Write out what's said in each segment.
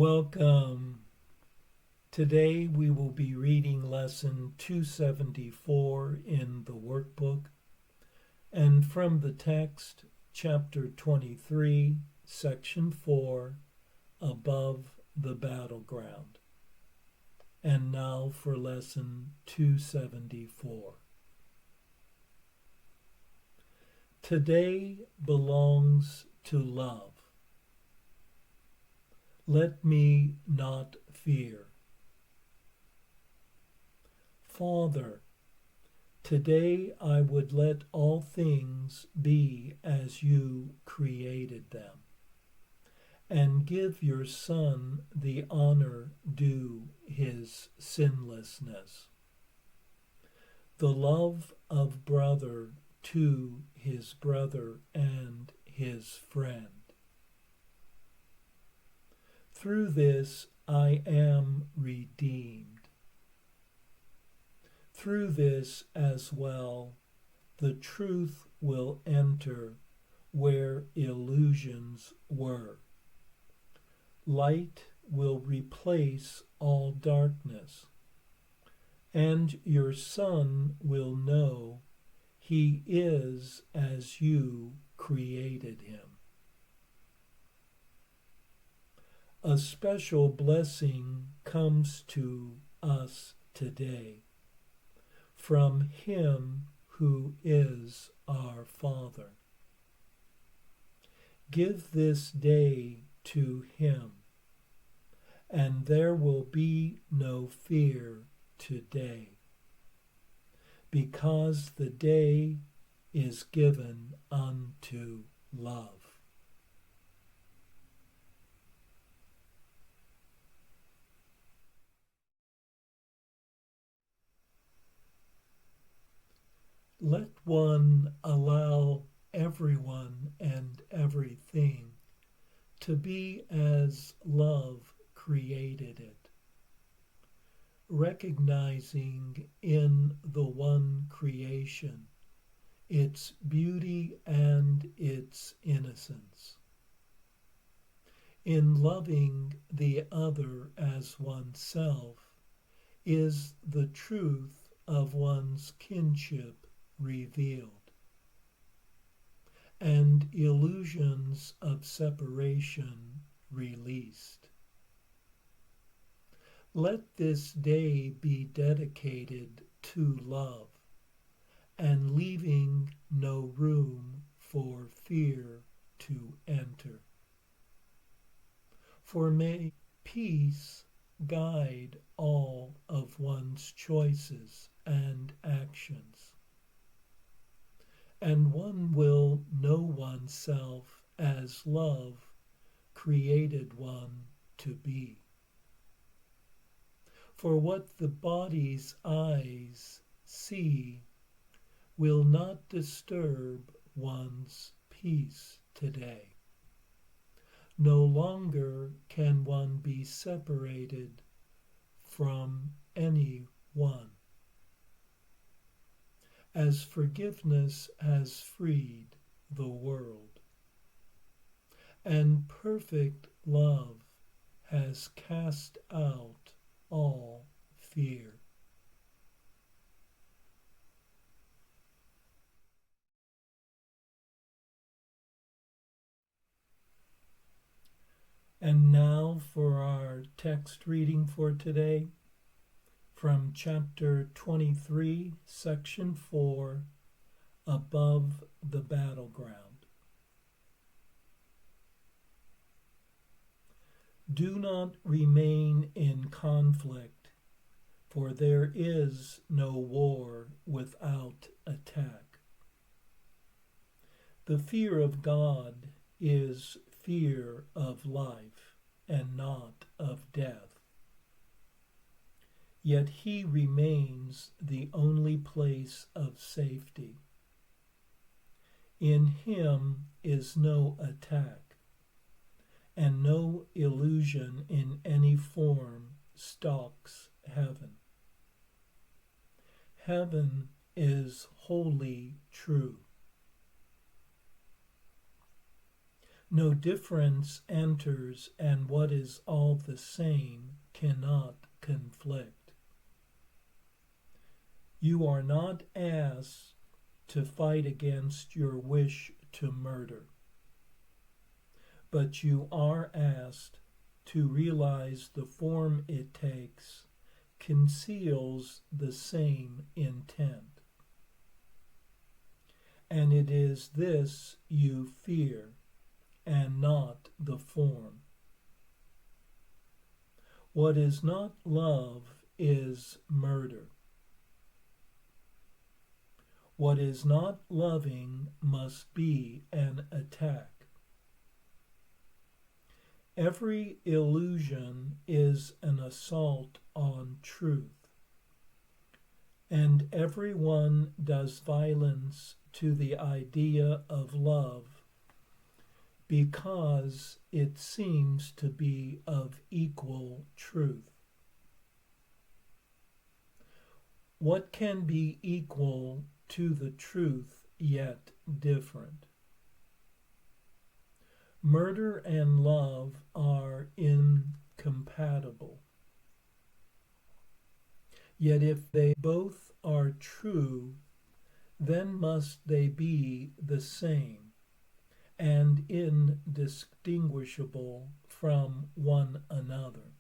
Welcome. Today we will be reading lesson 274 in the workbook and from the text, chapter 23, section 4, above the battleground. And now for lesson 274. Today belongs to love. Let me not fear. Father, today I would let all things be as you created them, and give your Son the honor due his sinlessness, the love of brother to his brother and his friend. Through this I am redeemed. Through this as well, the truth will enter where illusions were. Light will replace all darkness, and your Son will know he is as you created him. A special blessing comes to us today from him who is our Father. Give this day to him, and there will be no fear today, because the day is given unto love. Let one allow everyone and everything to be as love created it, recognizing in the one creation its beauty and its innocence. In loving the other as oneself is the truth of one's kinship revealed, and illusions of separation released. Let this day be dedicated to love, and leaving no room for fear to enter. For may peace guide all of one's choices and actions, and one will know oneself as love created one to be. For what the body's eyes see will not disturb one's peace today. No longer can one be separated from any one. As forgiveness has freed the world, and perfect love has cast out all fear. And now for our text reading for today, from chapter 23, section 4, above the battleground. Do not remain in conflict, for there is no war without attack. The fear of God is fear of life and not of death. Yet he remains the only place of safety. In him is no attack, and no illusion in any form stalks heaven. Heaven is wholly true. No difference enters, and what is all the same cannot conflict. You are not asked to fight against your wish to murder, but you are asked to realize the form it takes conceals the same intent. And it is this you fear, and not the form. What is not love is murder. What is not loving must be an attack. Every illusion is an assault on truth, and everyone does violence to the idea of love because it seems to be of equal truth. What can be equal to the truth yet different? Murder and love are incompatible. Yet if they both are true, then must they be the same and indistinguishable from one another.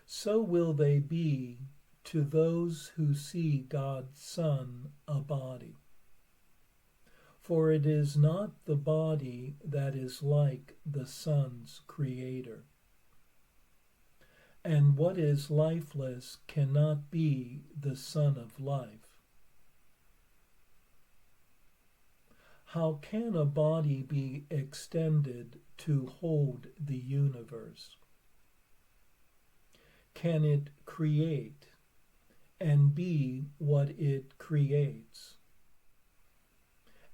So will they be to those who see God's Son a body. For it is not the body that is like the Son's Creator. And what is lifeless cannot be the Son of Life. How can a body be extended to hold the universe? Can it create and be what it creates?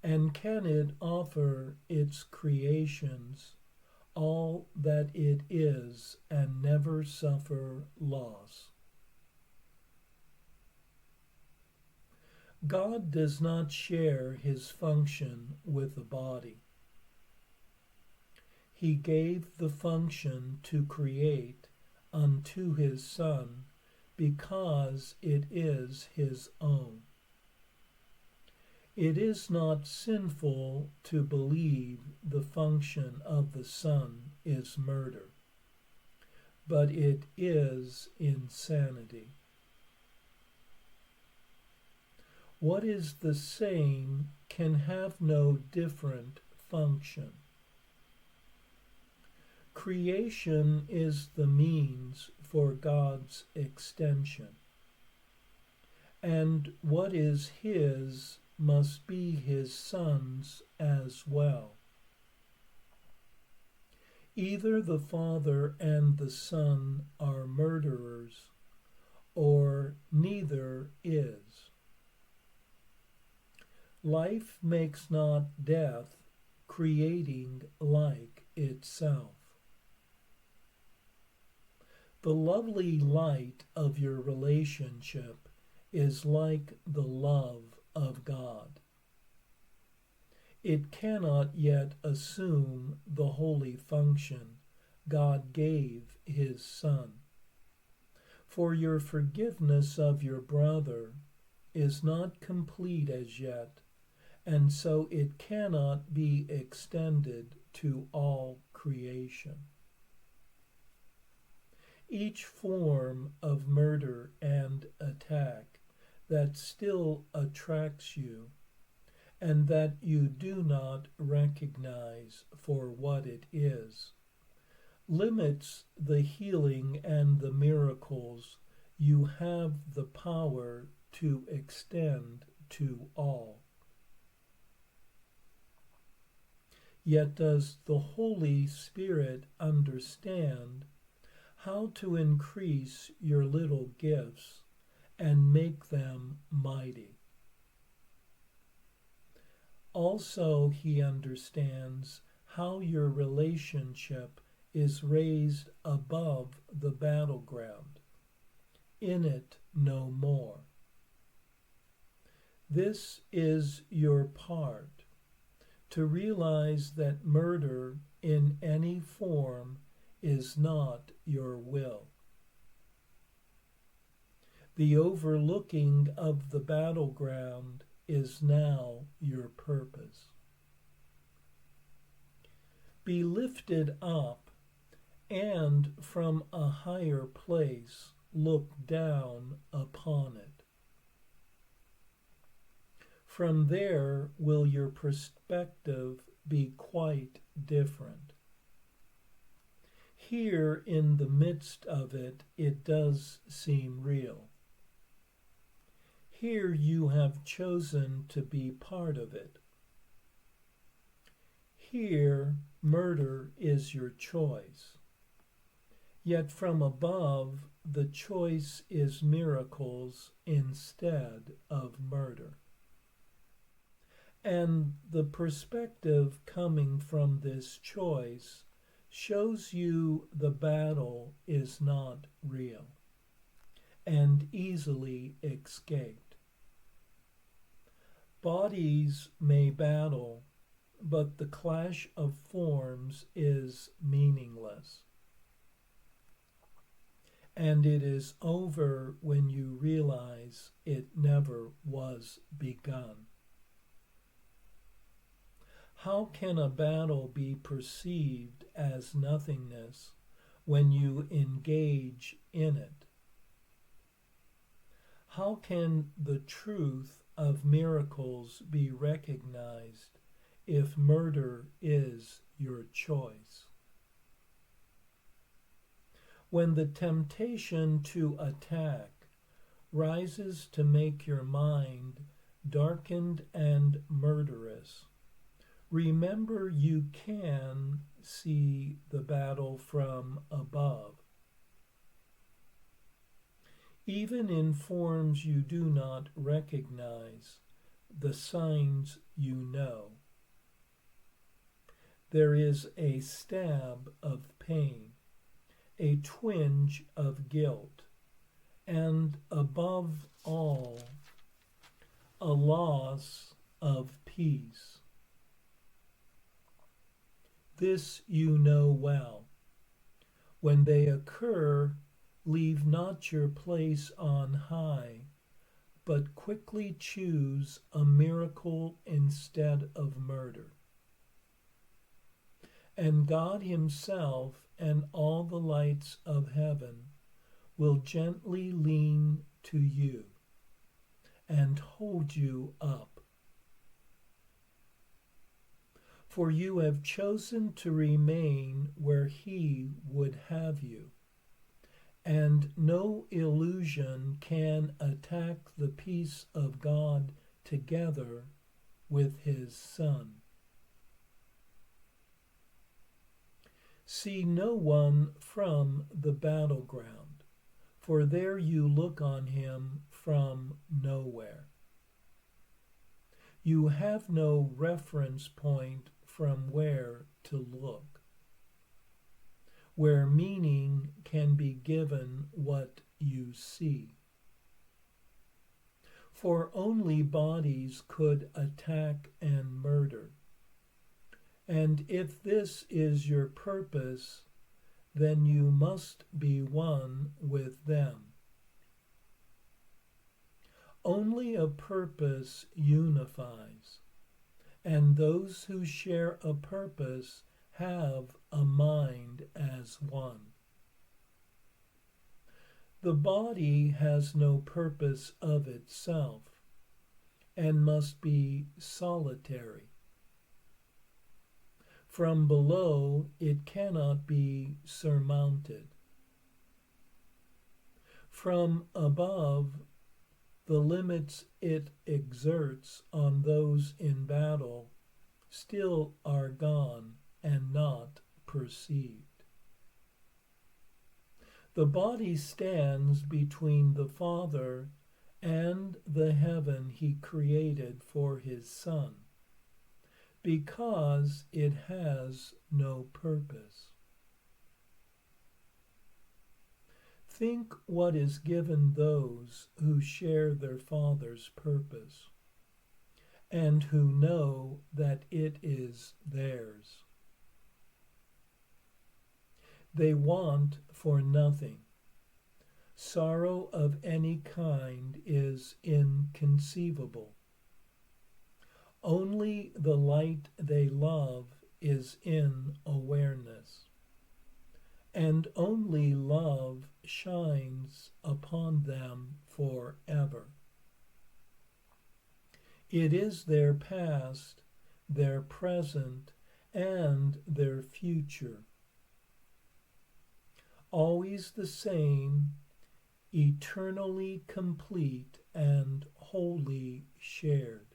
And can it offer its creations all that it is and never suffer loss? God does not share his function with a body. He gave the function to create unto his Son because it is his own. It is not sinful to believe the function of the Son is murder, but it is insanity. What is the same can have no different function. Creation is the means for God's extension, and what is his must be his Son's as well. Either the Father and the Son are murderers, or neither is. Life makes not death, creating like itself. The lovely light of your relationship is like the love of God. It cannot yet assume the holy function God gave his Son. For your forgiveness of your brother is not complete as yet, and so it cannot be extended to all creation. Each form of murder and attack that still attracts you, and that you do not recognize for what it is, limits the healing and the miracles you have the power to extend to all. Yet does the Holy Spirit understand how to increase your little gifts and make them mighty. Also, he understands how your relationship is raised above the battleground, in it no more. This is your part, to realize that murder in any form is not your will. The overlooking of the battleground is now your purpose. Be lifted up, and from a higher place look down upon it. From there will your perspective be quite different. Here in the midst of it, it does seem real. Here you have chosen to be part of it. Here, murder is your choice. Yet from above, the choice is miracles instead of murder. And the perspective coming from this choice shows you the battle is not real and easily escaped. Bodies may battle, but the clash of forms is meaningless. And it is over when you realize it never was begun. How can a battle be perceived as nothingness when you engage in it? How can the truth of miracles be recognized if murder is your choice? When the temptation to attack rises to make your mind darkened and murderous, remember you can see the battle from above. Even in forms you do not recognize, the signs you know. There is a stab of pain, a twinge of guilt, and above all, a loss of peace. This you know well. When they occur, leave not your place on high, but quickly choose a miracle instead of murder. And God Himself and all the lights of heaven will gently lean to you and hold you up. For you have chosen to remain where He would have you, and no illusion can attack the peace of God together with His Son. See no one from the battleground, for there you look on Him from nowhere. You have no reference point from where to look, where meaning can be given what you see. For only bodies could attack and murder. And if this is your purpose, then you must be one with them. Only a purpose unifies, and those who share a purpose have a mind as one. The body has no purpose of itself, and must be solitary. From below it cannot be surmounted. From above, the limits it exerts on those in battle still are gone and not perceived. The body stands between the Father and the heaven He created for His Son, because it has no purpose. Think what is given those who share their Father's purpose, and who know that it is theirs. They want for nothing. Sorrow of any kind is inconceivable. Only the light they love is in awareness, and only love shines upon them forever. It is their past, their present, and their future. Always the same, eternally complete and wholly shared.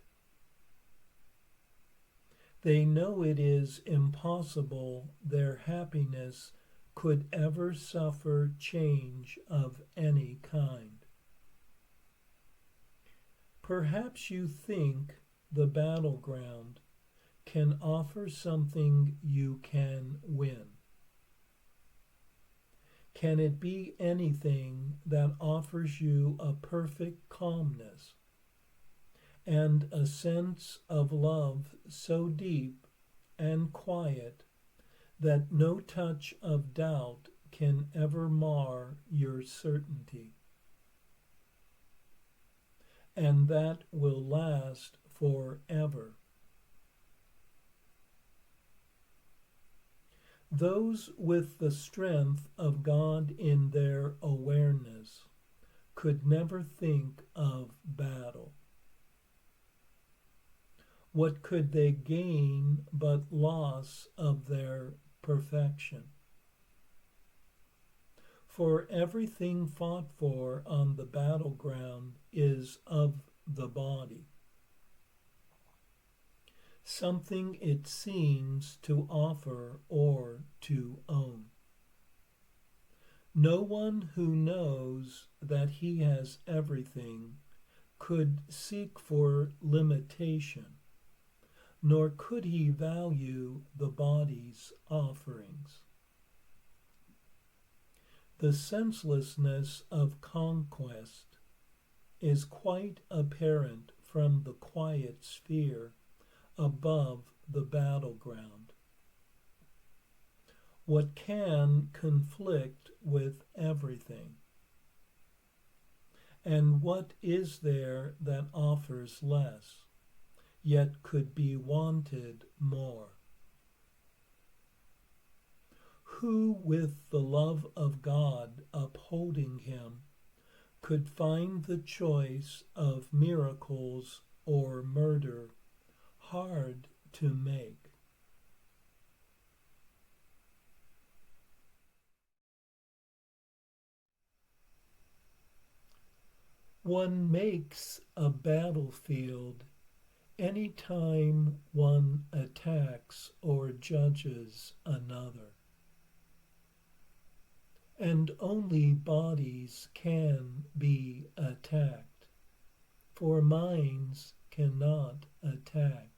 They know it is impossible their happiness could ever suffer change of any kind. Perhaps you think the battleground can offer something you can win. Can it be anything that offers you a perfect calmness and a sense of love so deep and quiet that no touch of doubt can ever mar your certainty, and that will last forever? Those with the strength of God in their awareness could never think of battle. What could they gain but loss of their perfection? For everything fought for on the battleground is of the body, something it seems to offer or to own. No one who knows that he has everything could seek for limitation, nor could he value the body's offerings. The senselessness of conquest is quite apparent from the quiet sphere above the battleground. What can conflict with everything? And what is there that offers less, yet could be wanted more? Who, with the love of God upholding him, could find the choice of miracles or murder hard to make? One makes a battlefield any time one attacks or judges another. And only bodies can be attacked, for minds cannot attack.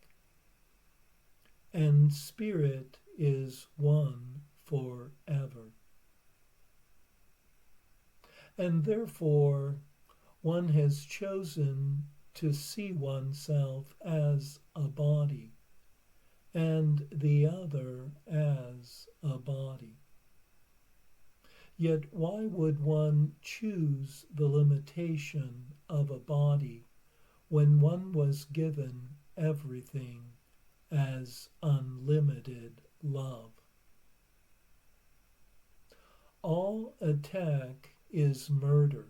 And spirit is one forever. And therefore one has chosen to see oneself as a body, and the other as a body. Yet why would one choose the limitation of a body when one was given everything as unlimited love? All attack is murder,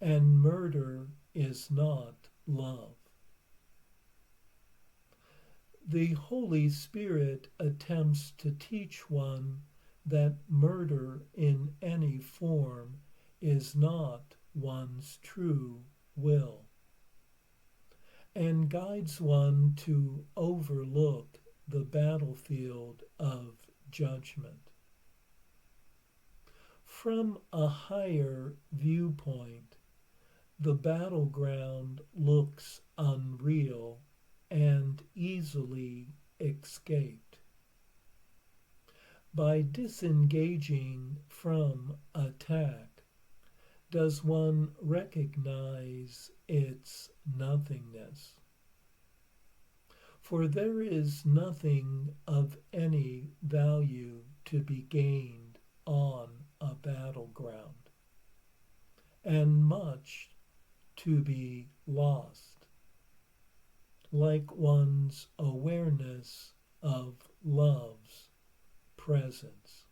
and murder is not love. The Holy Spirit attempts to teach one that murder in any form is not one's true will, and guides one to overlook the battlefield of judgment. From a higher viewpoint, the battleground looks unreal and easily escaped. By disengaging from attack, does one recognize its nothingness? For there is nothing of any value to be gained on a battleground, and much to be lost, like one's awareness of love's presence.